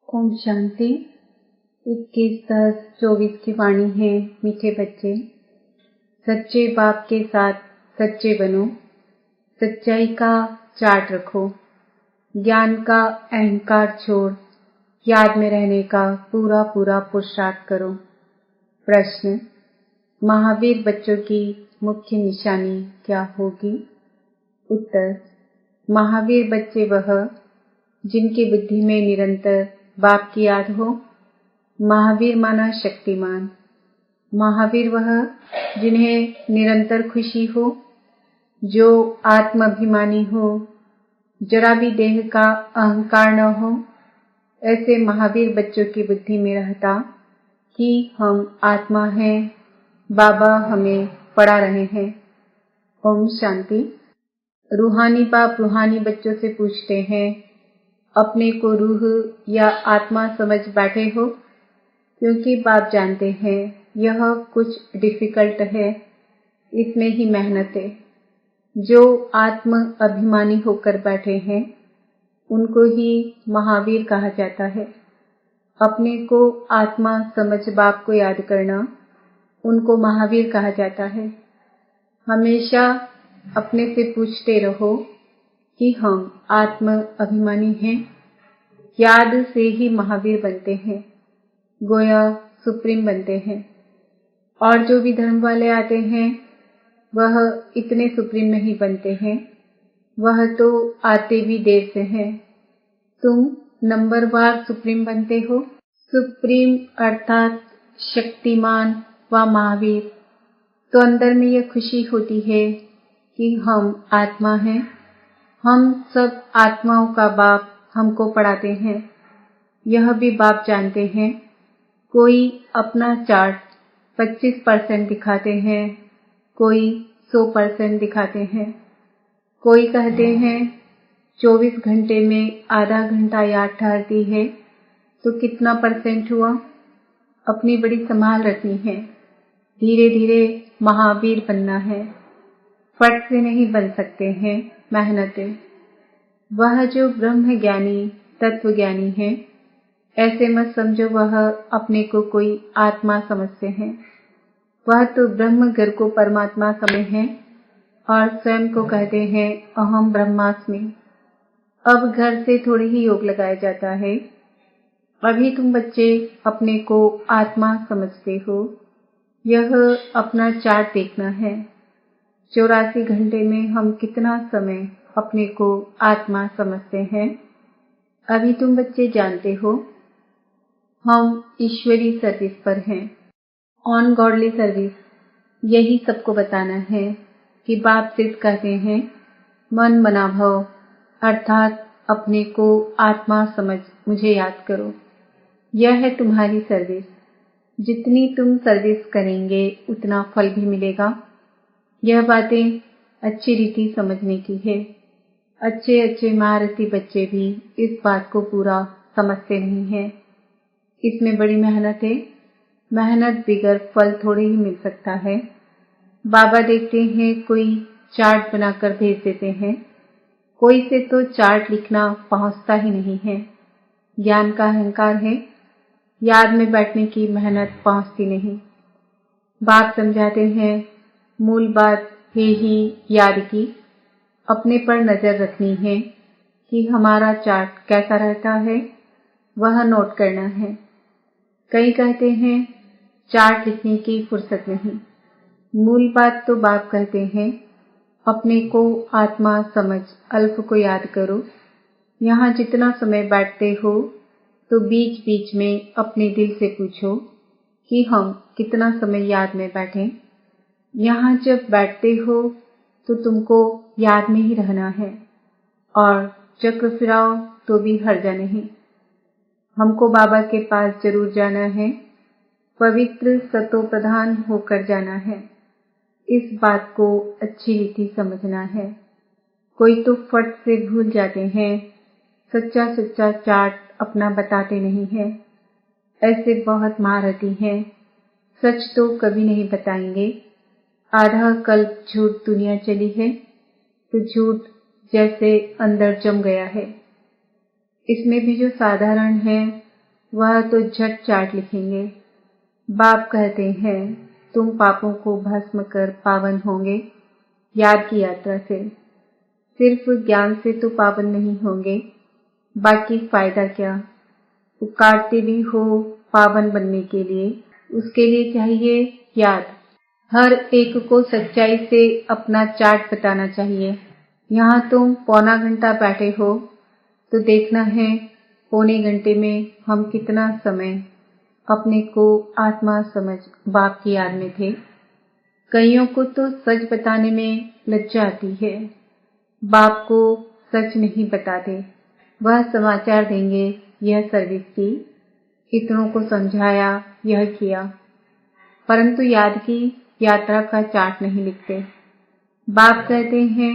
ओम शांति। 21/10/24 की वाणी है। मीठे बच्चे, सच्चे बाप के साथ सच्चे बनो। सच्चाई का चार्ट रखो। ज्ञान का अहंकार छोड़ याद में रहने का पूरा पुरुषार्थ करो। प्रश्न: महावीर बच्चों की मुख्य निशानी क्या होगी? उत्तर: महावीर बच्चे वह जिनकी बुद्धि में निरंतर बाप की याद हो। महावीर माना शक्तिमान। महावीर वह जिन्हें निरंतर खुशी हो, जो आत्माभिमानी हो, जरा भी देह का अहंकार न हो। ऐसे महावीर बच्चों की बुद्धि में रहता कि हम आत्मा हैं, बाबा हमें पढ़ा रहे हैं। ओम शांति। रूहानी बाप रूहानी बच्चों से पूछते हैं, अपने को रूह या आत्मा समझ बैठे हो? क्योंकि बाप जानते हैं यह कुछ डिफिकल्ट है, इसमें ही मेहनत है। जो आत्म अभिमानी होकर बैठे हैं उनको ही महावीर कहा जाता है। अपने को आत्मा समझ बाप को याद करना, उनको महावीर कहा जाता है। हमेशा अपने से पूछते रहो कि हम आत्म अभिमानी हैं। याद से ही महावीर बनते हैं, गोया सुप्रीम बनते हैं। और जो भी धर्म वाले आते हैं वह इतने सुप्रीम नहीं बनते हैं, वह तो आते भी देर से हैं। तुम नंबरवार सुप्रीम बनते हो। सुप्रीम अर्थात शक्तिमान व महावीर। तो अंदर में यह खुशी होती है कि हम आत्मा हैं। हम सब आत्माओं का बाप हमको पढ़ाते हैं। यह भी बाप जानते हैं। कोई अपना चार्ट 25% दिखाते हैं, कोई 100% दिखाते हैं। कोई कहते हैं 24 घंटे में आधा घंटा याद ठहरती है, तो कितना परसेंट हुआ? अपनी बड़ी संभाल रखनी है। धीरे धीरे महावीर बनना है। फट से नहीं बन सकते हैं, मेहनत है। वह जो ब्रह्म ज्ञानी तत्व ज्ञानी है, ऐसे मत समझो वह अपने को कोई आत्मा समझते हैं। वह तो ब्रह्म घर को परमात्मा समझ हैं और स्वयं को कहते हैं अहम ब्रह्मास्मि। अब घर से थोड़ी ही योग लगाया जाता है। अभी तुम बच्चे अपने को आत्मा समझते हो। यह अपना चार्ट देखना है। 84 घंटे में हम कितना समय अपने को आत्मा समझते हैं। अभी तुम बच्चे जानते हो हम ईश्वरी सर्विस पर हैं, ऑन गॉडली सर्विस। यही सबको बताना है कि बाप सिर्फ कहते हैं मन बना भव, अर्थात अपने को आत्मा समझ मुझे याद करो। यह है तुम्हारी सर्विस। जितनी तुम सर्विस करेंगे उतना फल भी मिलेगा। यह बातें अच्छी रीति समझने की है। अच्छे अच्छे महारथी बच्चे भी इस बात को पूरा समझते नहीं हैं। इसमें बड़ी मेहनत है। मेहनत बिगर फल थोड़े ही मिल सकता है। बाबा देखते हैं कोई चार्ट बनाकर भेज देते हैं, कोई से तो चार्ट लिखना पहुंचता ही नहीं है। ज्ञान का अहंकार है, याद में बैठने की मेहनत पहुंचती नहीं। बाप समझाते हैं मूल बात है ही याद की। अपने पर नजर रखनी है कि हमारा चार्ट कैसा रहता है, वह नोट करना है। कई कहते हैं चार्ट लिखने की फुर्सत नहीं। मूल बात तो बाप कहते हैं अपने को आत्मा समझ अल्प को याद करो। यहाँ जितना समय बैठते हो तो बीच बीच में अपने दिल से पूछो कि हम कितना समय याद में बैठें। यहाँ जब बैठते हो तो तुमको याद में ही रहना है और चक्र फिराओ तो भी हर्जा नहीं। हमको बाबा के पास जरूर जाना है, पवित्र सतो प्रधान होकर जाना है। इस बात को अच्छी रीति समझना है। कोई तो फट से भूल जाते हैं, सच्चा सच्चा चार्ट अपना बताते नहीं है। ऐसे बहुत महारथी हैं, सच तो कभी नहीं बताएंगे। आधा कल्प झूठ दुनिया चली है तो झूठ जैसे अंदर जम गया है। इसमें भी जो साधारण है वह तो झट चाट लिखेंगे। बाप कहते हैं तुम पापों को भस्म कर पावन होंगे याद की यात्रा से। सिर्फ ज्ञान से तो पावन नहीं होंगे, बाकी फायदा क्या। पुकारते भी हो पावन बनने के लिए, उसके लिए चाहिए याद। हर एक को सच्चाई से अपना चार्ट बताना चाहिए। यहाँ तुम पौना घंटा बैठे हो तो देखना है पौने घंटे में हम कितना समय अपने को आत्मा समझ बाप की याद में थे। कईयों को तो सच बताने में लज्जा आती है। बाप को सच नहीं बताते, वह समाचार देंगे यह सर्विस की, इतनों को समझाया, यह किया, परंतु याद की यात्रा का चार्ट नहीं लिखते। बाप कहते हैं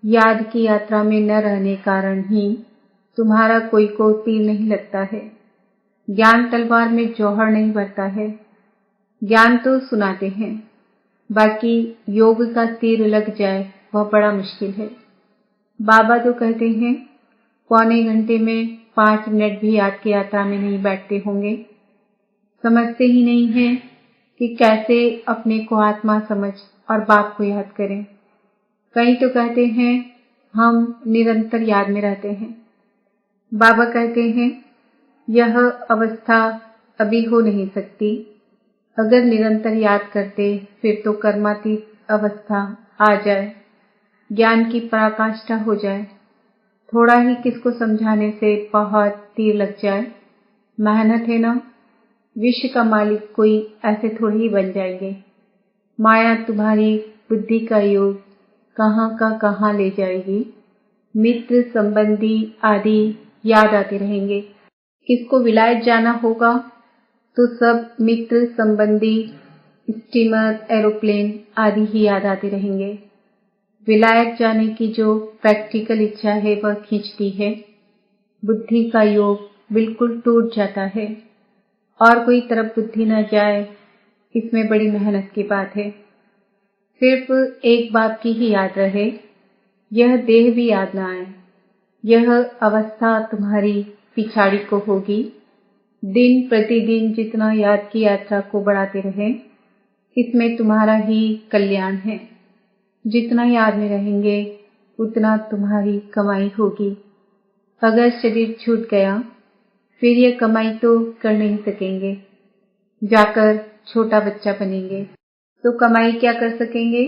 याद की यात्रा में न रहने कारण ही तुम्हारा कोई को तीर नहीं लगता है। ज्ञान तलवार में जौहर नहीं भरता है। ज्ञान तो सुनाते हैं, बाकी योग का तीर लग जाए वह बड़ा मुश्किल है। बाबा तो कहते हैं पौने घंटे में 5 मिनट भी याद की यात्रा में नहीं बैठते होंगे। समझते ही नहीं है कि कैसे अपने को आत्मा समझ और बाप को याद करें। कई तो कहते हैं हम निरंतर याद में रहते हैं। बाबा कहते हैं यह अवस्था अभी हो नहीं सकती। अगर निरंतर याद करते फिर तो कर्मातीत अवस्था आ जाए, ज्ञान की पराकाष्ठा हो जाए। थोड़ा ही किसको समझाने से बहुत तीर लग जाए। मेहनत है ना। विश्व का मालिक कोई ऐसे थोड़ी ही बन जाएंगे। माया तुम्हारी बुद्धि का योग कहाँ का कहाँ ले जाएगी। मित्र संबंधी आदि याद आते रहेंगे। किसको विलायत जाना होगा तो सब मित्र संबंधी स्टीमर एरोप्लेन आदि ही याद आते रहेंगे। विलायत जाने की जो प्रैक्टिकल इच्छा है वह खींचती है। बुद्धि का योग बिल्कुल टूट जाता है और कोई तरफ बुद्धि न जाए, इसमें बड़ी मेहनत की बात है। सिर्फ एक बात की ही याद रहे, यह देह भी याद न आए। यह अवस्था तुम्हारी पिछाड़ी को होगी। दिन प्रतिदिन जितना याद की यात्रा को बढ़ाते रहे, इसमें तुम्हारा ही कल्याण है। जितना याद में रहेंगे उतना तुम्हारी कमाई होगी। अगर शरीर छूट गया फिर यह कमाई तो कर नहीं सकेंगे। जाकर छोटा बच्चा बनेंगे तो कमाई क्या कर सकेंगे।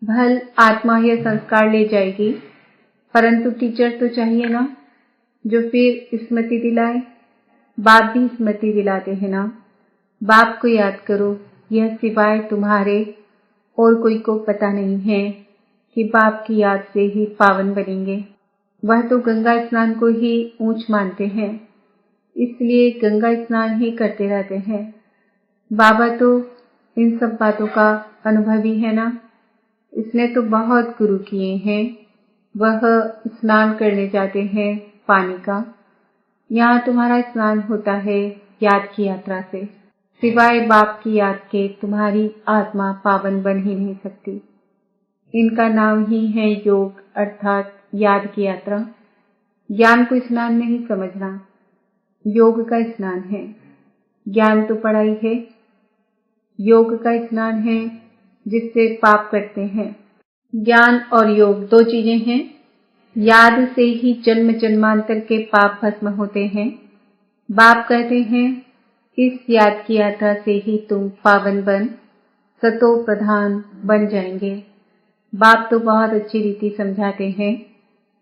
भल आत्मा यह संस्कार ले जाएगी, परंतु टीचर तो चाहिए ना, जो फिर स्मृति दिलाए। बाप भी स्मृति दिलाते हैं ना। बाप को याद करो, यह सिवाय तुम्हारे और कोई को पता नहीं है कि बाप की याद से ही पावन बनेंगे। वह तो गंगा स्नान को ही ऊंच मानते हैं, इसलिए गंगा स्नान ही करते रहते हैं। बाबा तो इन सब बातों का अनुभवी है ना। इसने तो बहुत गुरु किए हैं। वह स्नान करने जाते हैं पानी का। यहाँ तुम्हारा स्नान होता है याद की यात्रा से। सिवाय बाप की याद के तुम्हारी आत्मा पावन बन ही नहीं सकती। इनका नाम ही है योग, अर्थात याद की यात्रा। ज्ञान को स्नान नहीं समझना, योग का स्नान है। ज्ञान तो पढ़ाई है, योग का स्नान है जिससे पाप करते हैं। ज्ञान और योग दो चीजें हैं। याद से ही जन्म जन्मांतर के पाप भस्म होते हैं। बाप कहते हैं इस याद की यात्रा से ही तुम पावन बन सतो प्रधान बन जाएंगे। बाप तो बहुत अच्छी रीति समझाते हैं।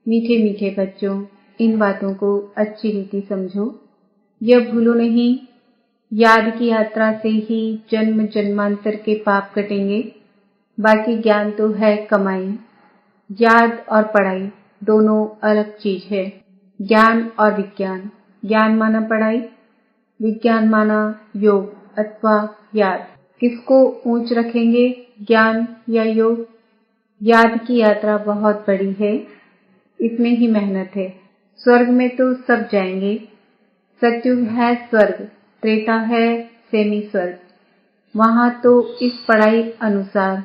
मीठे मीठे बच्चों, इन बातों को अच्छी रीति समझो, यह भूलो नहीं। याद की यात्रा से ही जन्म जन्मांतर के पाप कटेंगे। बाकी ज्ञान तो है कमाई। याद और पढ़ाई दोनों अलग चीज है। ज्ञान और विज्ञान, ज्ञान माना पढ़ाई, विज्ञान माना योग अथवा याद। किसको ऊंच रखेंगे, ज्ञान या योग। याद की यात्रा बहुत बड़ी है, इसमें ही मेहनत है। स्वर्ग में तो सब जाएंगे। सतयुग है स्वर्ग, त्रेता है सेमी स्वर्ग। वहां तो इस पढ़ाई अनुसार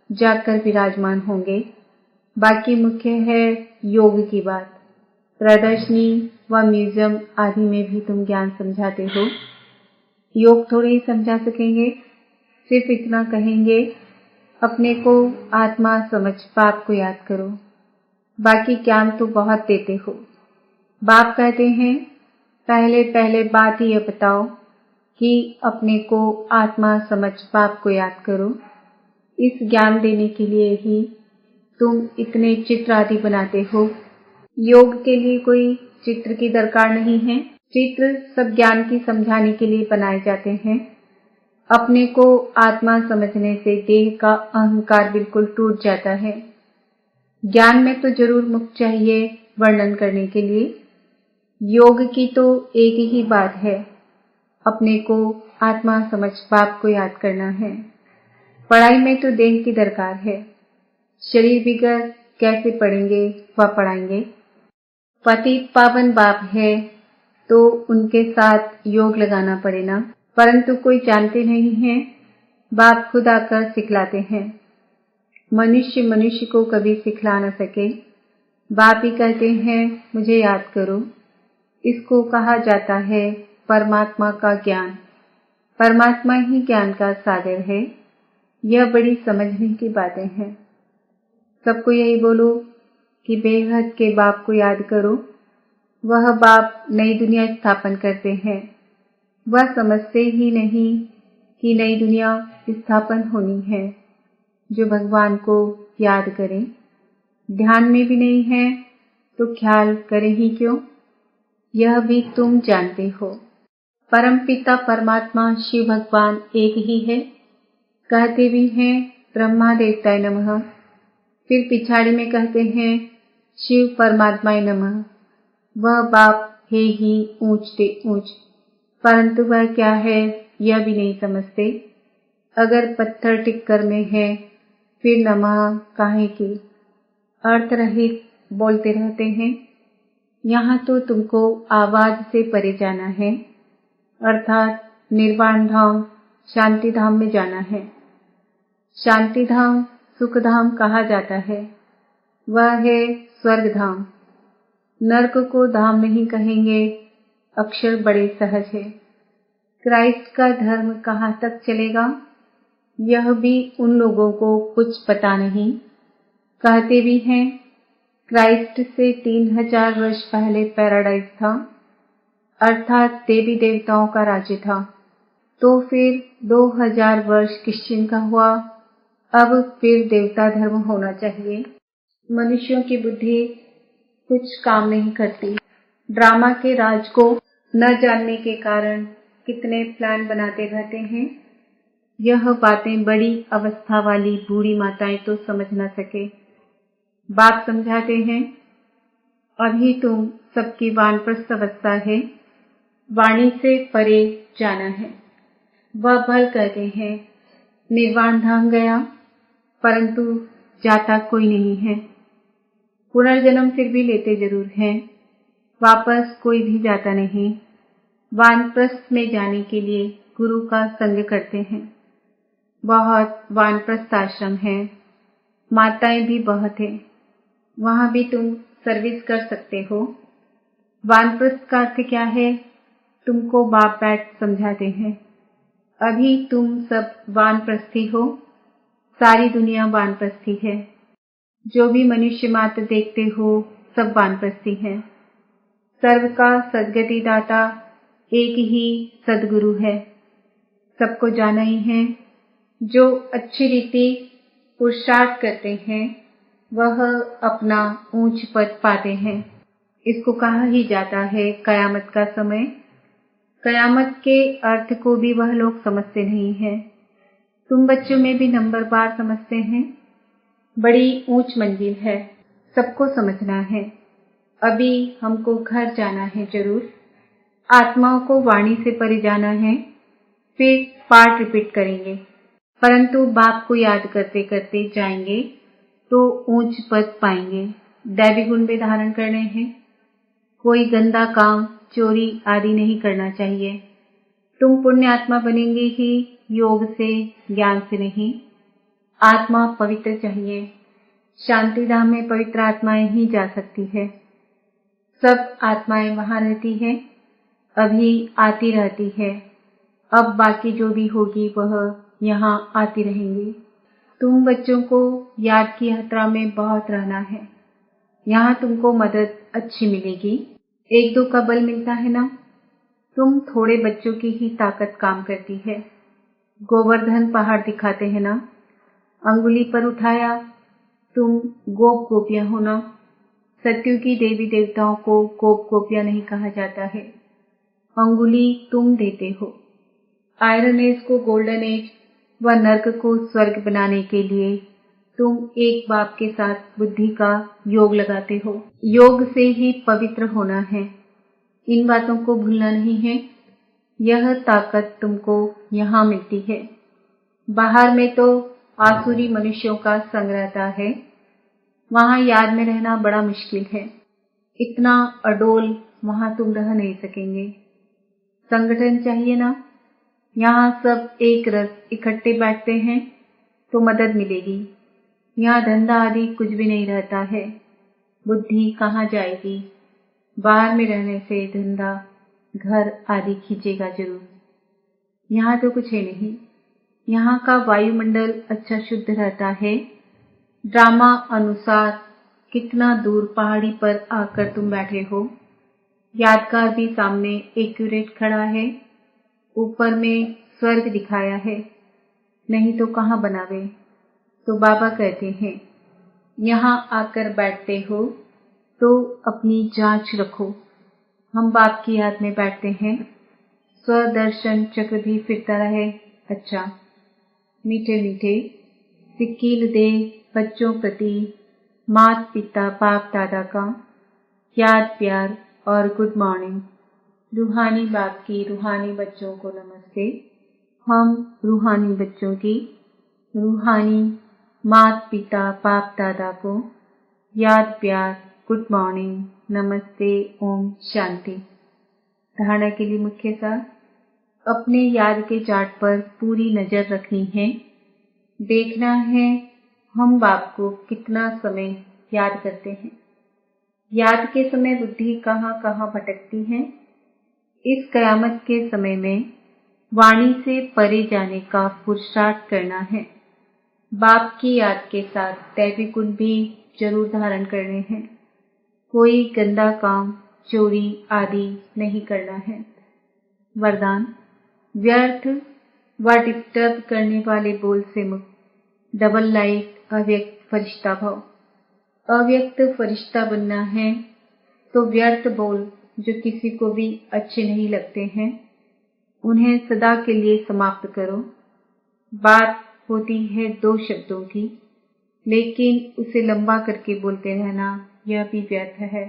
जाकर विराजमान होंगे। बाकी मुख्य है योग की बात। प्रदर्शनी व म्यूजियम आदि में भी तुम ज्ञान समझाते हो। योग थोड़े ही समझा सकेंगे, सिर्फ इतना कहेंगे अपने को आत्मा समझ बाप को याद करो। बाकी ज्ञान तो बहुत देते हो। बाप कहते हैं पहले पहले बात ही यह बताओ कि अपने को आत्मा समझ बाप को याद करो। इस ज्ञान देने के लिए ही तुम इतने चित्र आदि बनाते हो। योग के लिए कोई चित्र की दरकार नहीं है। चित्र सब ज्ञान की समझाने के लिए बनाए जाते हैं। अपने को आत्मा समझने से देह का अहंकार बिल्कुल टूट जाता है। ज्ञान में तो जरूर मुख चाहिए वर्णन करने के लिए। योग की तो एक ही बात है, अपने को आत्मा समझ बाप को याद करना है। पढ़ाई में तो देह की दरकार है, शरीर बिगड़ कैसे पढ़ेंगे व पढ़ाएंगे। पतित पावन बाप है तो उनके साथ योग लगाना पड़ेगा, परंतु कोई जानते नहीं है। बाप खुद आकर सिखलाते हैं। मनुष्य मनुष्य को कभी सिखला न सके। बाप ही कहते हैं मुझे याद करो। इसको कहा जाता है परमात्मा का ज्ञान। परमात्मा ही ज्ञान का सागर है। यह बड़ी समझने की बातें हैं। सबको यही बोलो कि बेहद के बाप को याद करो। वह बाप नई दुनिया स्थापन करते हैं। वह समझते ही नहीं कि नई दुनिया स्थापन होनी है। जो भगवान को याद करें, ध्यान में भी नहीं है तो ख्याल करें ही क्यों। यह भी तुम जानते हो। परमपिता परमात्मा शिव भगवान एक ही है। कहते भी हैं ब्रह्मा देवताय नमः, फिर पिछाड़ी में कहते हैं शिव परमात्माय नमः। वह बाप है ही ऊंच से ऊंच, परंतु वह क्या है यह भी नहीं समझते। अगर पत्थर टिक्कर में है फिर नमः काहे की, अर्थ रहित बोलते रहते हैं। यहाँ तो तुमको आवाज से परे जाना है, अर्थात निर्वाण धाम शांति धाम में जाना है। शांति धाम सुख धाम कहा जाता है, वह है स्वर्ग धाम। नर्क को धाम नहीं कहेंगे, अक्षर बड़े सहज है। क्राइस्ट का धर्म कहाँ तक चलेगा, यह भी उन लोगों को कुछ पता नहीं। कहते भी हैं क्राइस्ट से 3000 वर्ष पहले पैराडाइज था, अर्थात देवी देवताओं का राज्य था। तो फिर 2000 वर्ष क्रिश्चियन का हुआ, अब फिर देवता धर्म होना चाहिए। मनुष्यों की बुद्धि कुछ काम नहीं करती। ड्रामा के राज को न जानने के कारण कितने प्लान बनाते रहते हैं। यह बातें बड़ी अवस्था वाली बूढ़ी माताएं तो समझ न सके। बात समझाते हैं अभी तुम सबकी वानप्रस्थ अवस्था है, वाणी से परे जाना है। वह भल कहते हैं निर्वाण धाम गया, परंतु जाता कोई नहीं है। पुनर्जन्म फिर भी लेते जरूर हैं, वापस कोई भी जाता नहीं। वानप्रस्थ में जाने के लिए गुरु का संग करते हैं। बहुत वानप्रस्थ आश्रम है, माताएं भी बहुत है, वहां भी तुम सर्विस कर सकते हो। वानप्रस्थ का अर्थ क्या है तुमको बाप बैठ समझाते हैं। अभी तुम सब वानप्रस्थी हो, सारी दुनिया वानप्रस्थी है। जो भी मनुष्य मात्र देखते हो सब वानप्रस्थी है। सर्व का सद्गति दाता एक ही सद्गुरु है। सबको जाना ही है। जो अच्छी रीति पुरुषार्थ करते हैं वह अपना ऊंच पद पाते हैं। इसको कहा ही जाता है कयामत का समय। कयामत के अर्थ को भी वह लोग समझते नहीं है। तुम बच्चों में भी नंबर बार समझते हैं। बड़ी ऊंच मंजिल है, सबको समझना है। अभी हमको घर जाना है जरूर। आत्माओं को वाणी से परे जाना है, फिर पाठ रिपीट करेंगे। परंतु बाप को याद करते करते जाएंगे तो ऊंच पद पाएंगे। दैवी गुण भी धारण करने हैं। कोई गंदा काम चोरी आदि नहीं करना चाहिए। तुम पुण्य आत्मा बनेंगे ही योग से, ज्ञान से नहीं। आत्मा पवित्र चाहिए। शांति धाम में पवित्र आत्माएं ही जा सकती है। सब आत्माएं वहां रहती हैं, अभी आती रहती है। अब बाकी जो भी होगी वह यहाँ आती रहेंगी। तुम बच्चों को याद की यात्रा में बहुत रहना है। यहाँ तुमको मदद अच्छी मिलेगी। एक दो का बल मिलता है ना। तुम थोड़े बच्चों की ही ताकत काम करती है। गोवर्धन पहाड़ दिखाते हैं ना, अंगुली पर उठाया, तुम गोप गोपियां हो ना। सत्युग की देवी देवताओं को गोप गोपियां नहीं कहा जाता है। अंगुली तुम देते हो। आयरन एज को गोल्डन एज व नर्क को स्वर्ग बनाने के लिए तुम एक बाप के साथ बुद्धि का योग लगाते हो। योग से ही पवित्र होना है। इन बातों को भूलना नहीं है। यह ताकत तुमको यहाँ मिलती है। बाहर में तो आसुरी मनुष्यों का संग रहता है, वहां याद में रहना बड़ा मुश्किल है। इतना अडोल वहां तुम रह नहीं सकेंगे। संगठन चाहिए ना। यहाँ सब एक रस इकट्ठे बैठते हैं तो मदद मिलेगी। यहाँ धंधा आदि कुछ भी नहीं रहता है। बुद्धि कहाँ जाएगी। बाहर में रहने से धंधा घर आदि खींचेगा जरूर। यहाँ तो कुछ है नहीं। यहाँ का वायुमंडल अच्छा शुद्ध रहता है। ड्रामा अनुसार कितना दूर पहाड़ी पर आकर तुम बैठे हो। यादगार भी सामने एक्यूरेट खड़ा है। ऊपर में स्वर्ग दिखाया है, नहीं तो कहाँ बनावे। तो बाबा कहते हैं, यहाँ आकर बैठते हो तो अपनी जांच रखो। हम बाप की याद में बैठते हैं, स्वदर्शन चक्र भी फिरता रहे। अच्छा, मीठे मीठे सिक्कील दे बच्चों प्रति माता पिता बाप दादा का याद प्यार और गुड मॉर्निंग। रूहानी बाप की रूहानी बच्चों को नमस्ते। हम रूहानी बच्चों की रूहानी माता पिता बाप दादा को याद प्यार गुड मॉर्निंग नमस्ते ओम शांति। धारणा के लिए मुख्य सार, अपने याद के चार्ट पर पूरी नजर रखनी है। देखना है हम बाप को कितना समय याद करते हैं। याद के समय बुद्धि कहाँ कहाँ भटकती है। इस कयामत के समय में वाणी से परे जाने का पुरुषार्थ करना है। बाप की याद के साथ दैवी गुण भी जरूर धारण करने हैं। कोई गंदा काम चोरी आदि नहीं करना है। वरदान, व्यर्थ व डिस्टर्ब करने वाले बोल से मुक्त। डबल लाइट अव्यक्त फरिश्ता भाव। अव्यक्त फरिश्ता बनना है तो व्यर्थ बोल जो किसी को भी अच्छे नहीं लगते हैं, उन्हें सदा के लिए समाप्त करो। बात होती है 2 शब्दों की, लेकिन उसे लंबा करके बोलते रहना यह भी व्यर्थ है।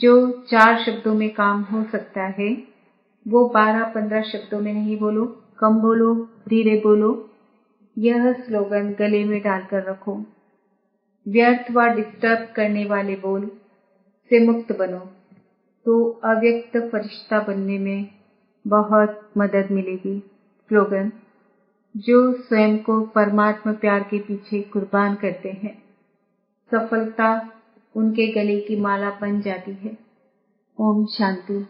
जो 4 शब्दों में काम हो सकता है वो 12-15 शब्दों में नहीं बोलो। कम बोलो, धीरे बोलो। यह स्लोगन गले में डालकर रखो। व्यर्थ व डिस्टर्ब करने वाले बोल से मुक्त बनो तो अव्यक्त फरिश्ता बनने में बहुत मदद मिलेगी। स्लोगन, जो स्वयं को परमात्मा प्यार के पीछे कुर्बान करते हैं, सफलता उनके गले की माला बन जाती है। ओम शांति।